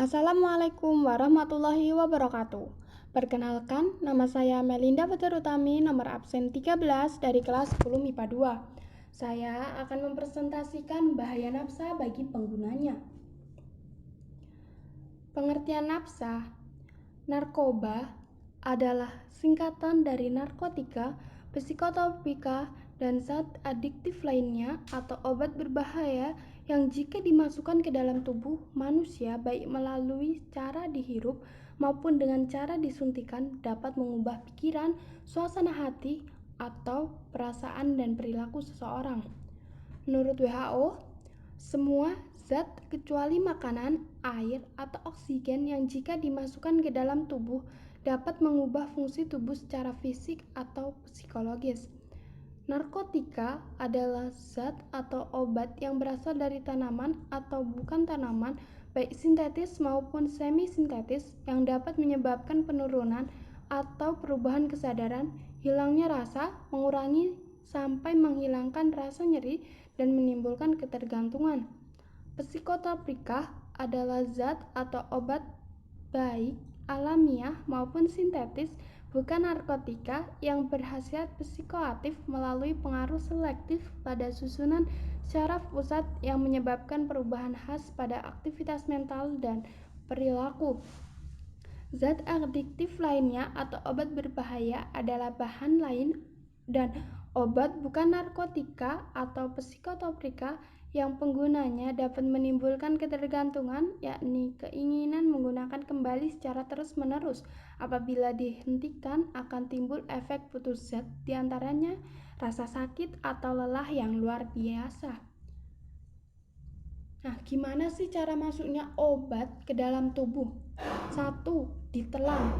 Assalamualaikum warahmatullahi wabarakatuh. Perkenalkan, nama saya Melinda Fajarutami, nomor absen 13 dari kelas 10 MIPA 2. Saya akan mempresentasikan bahaya nafsa bagi penggunanya. Pengertian nafsa. Narkoba adalah singkatan dari narkotika, psikotropika, dan zat adiktif lainnya atau obat berbahaya yang jika dimasukkan ke dalam tubuh manusia baik melalui cara dihirup maupun dengan cara disuntikan dapat mengubah pikiran, suasana hati, atau perasaan dan perilaku seseorang. Menurut WHO, semua zat kecuali makanan, air, atau oksigen yang jika dimasukkan ke dalam tubuh dapat mengubah fungsi tubuh secara fisik atau psikologis. Narkotika adalah zat atau obat yang berasal dari tanaman atau bukan tanaman, baik sintetis maupun semi-sintetis, yang dapat menyebabkan penurunan atau perubahan kesadaran, hilangnya rasa, mengurangi sampai menghilangkan rasa nyeri, dan menimbulkan ketergantungan. Psikotropika adalah zat atau obat baik alamiah maupun sintetis, bukan narkotika, yang berkhasiat psikoaktif melalui pengaruh selektif pada susunan syaraf pusat yang menyebabkan perubahan khas pada aktivitas mental dan perilaku. Zat adiktif lainnya atau obat berbahaya adalah bahan lain dan obat bukan narkotika atau psikotropika yang penggunanya dapat menimbulkan ketergantungan, yakni keinginan menggunakan kembali secara terus-menerus. Apabila dihentikan akan timbul efek putus zat, diantaranya rasa sakit atau lelah yang luar biasa. Nah, gimana sih cara masuknya obat ke dalam tubuh? 1. Ditelan.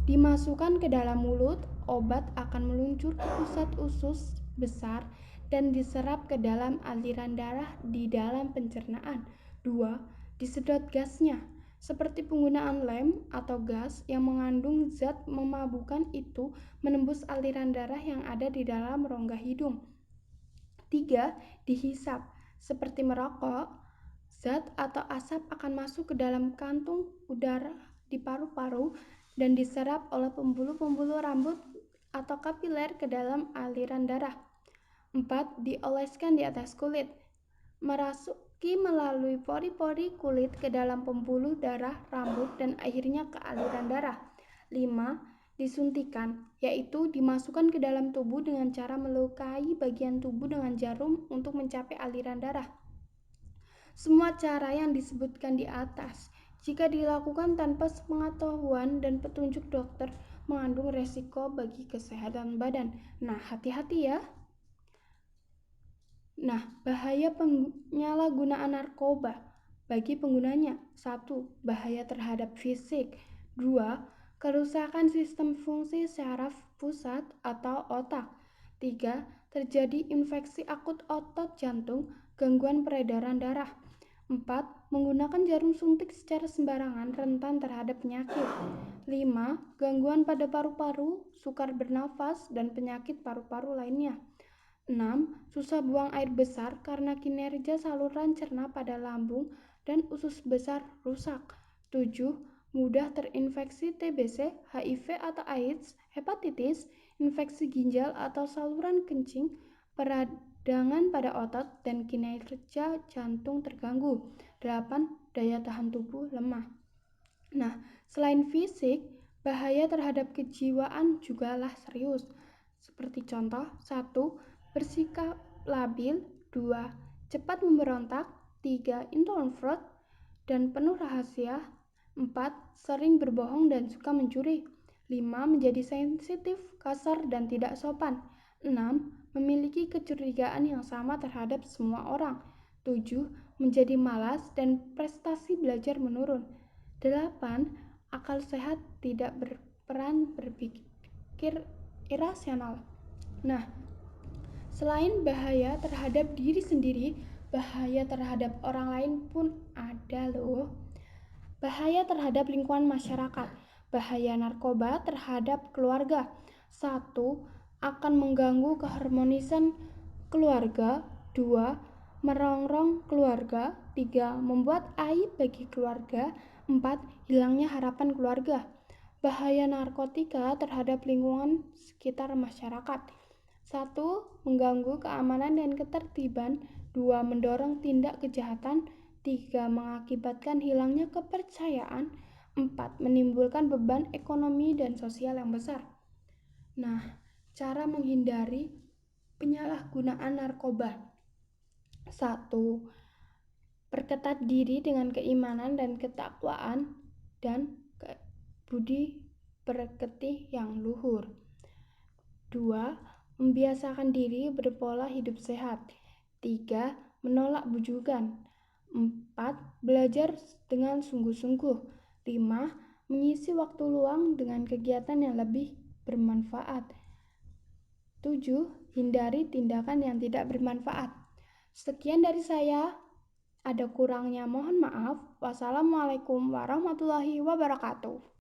Dimasukkan ke dalam mulut, obat akan meluncur ke pusat usus besar dan diserap ke dalam aliran darah di dalam pencernaan. 2. Disedot gasnya. Seperti penggunaan lem atau gas yang mengandung zat memabukkan itu menembus aliran darah yang ada di dalam rongga hidung. 3. Dihisap. Seperti merokok, zat atau asap akan masuk ke dalam kantung udara di paru-paru dan diserap oleh pembuluh-pembuluh rambut atau kapiler ke dalam aliran darah. 4. Dioleskan di atas kulit. Merasuki melalui pori-pori kulit ke dalam pembuluh darah rambut dan akhirnya ke aliran darah. 5. Disuntikan, yaitu dimasukkan ke dalam tubuh dengan cara melukai bagian tubuh dengan jarum untuk mencapai aliran darah. Semua cara yang disebutkan di atas, jika dilakukan tanpa sepengetahuan dan petunjuk dokter, mengandung resiko bagi kesehatan badan. Nah, hati-hati ya. Nah, bahaya penyalahgunaan narkoba bagi penggunanya. 1. Bahaya terhadap fisik. 2. Kerusakan sistem fungsi syaraf pusat atau otak. 3. Terjadi infeksi akut otot jantung, gangguan peredaran darah. 4. Menggunakan jarum suntik secara sembarangan rentan terhadap penyakit. 5. Gangguan pada paru-paru, sukar bernafas, dan penyakit paru-paru lainnya. 6. Susah buang air besar karena kinerja saluran cerna pada lambung dan usus besar rusak. 7. Mudah terinfeksi TBC, HIV atau AIDS, hepatitis, infeksi ginjal atau saluran kencing, peradangan pada otot, dan kinerja jantung terganggu. 8. Daya tahan tubuh lemah. Nah, selain fisik, bahaya terhadap kejiwaan jugalah serius. Seperti contoh, 1. Bersikap labil. 2. Cepat memberontak. 3. Introvert dan penuh rahasia. 4. Sering berbohong dan suka mencuri. 5. Menjadi sensitif, kasar, dan tidak sopan. 6. Memiliki kecurigaan yang sama terhadap semua orang. 7. Menjadi malas dan prestasi belajar menurun. 8. Akal sehat, tidak berperan berpikir irasional. Nah, selain bahaya terhadap diri sendiri, bahaya terhadap orang lain pun ada loh. Bahaya terhadap lingkungan masyarakat. Bahaya narkoba terhadap keluarga. 1. Akan mengganggu keharmonisan keluarga. 2. merongrong keluarga. 3. Membuat aib bagi keluarga. 4. Hilangnya harapan keluarga. Bahaya narkotika terhadap lingkungan sekitar masyarakat. 1. Mengganggu keamanan dan ketertiban. 2. Mendorong tindak kejahatan. 3. Mengakibatkan hilangnya kepercayaan. 4. Menimbulkan beban ekonomi dan sosial yang besar. Nah, cara menghindari penyalahgunaan narkoba. 1. Perketat diri dengan keimanan dan ketakwaan dan budi pekerti yang luhur. 2. Membiasakan diri berpola hidup sehat. 3. Menolak bujukan. 4. Belajar dengan sungguh-sungguh. 5. Mengisi waktu luang dengan kegiatan yang lebih bermanfaat. 7. Hindari tindakan yang tidak bermanfaat. Sekian dari saya. Ada kurangnya mohon maaf. Wassalamualaikum warahmatullahi wabarakatuh.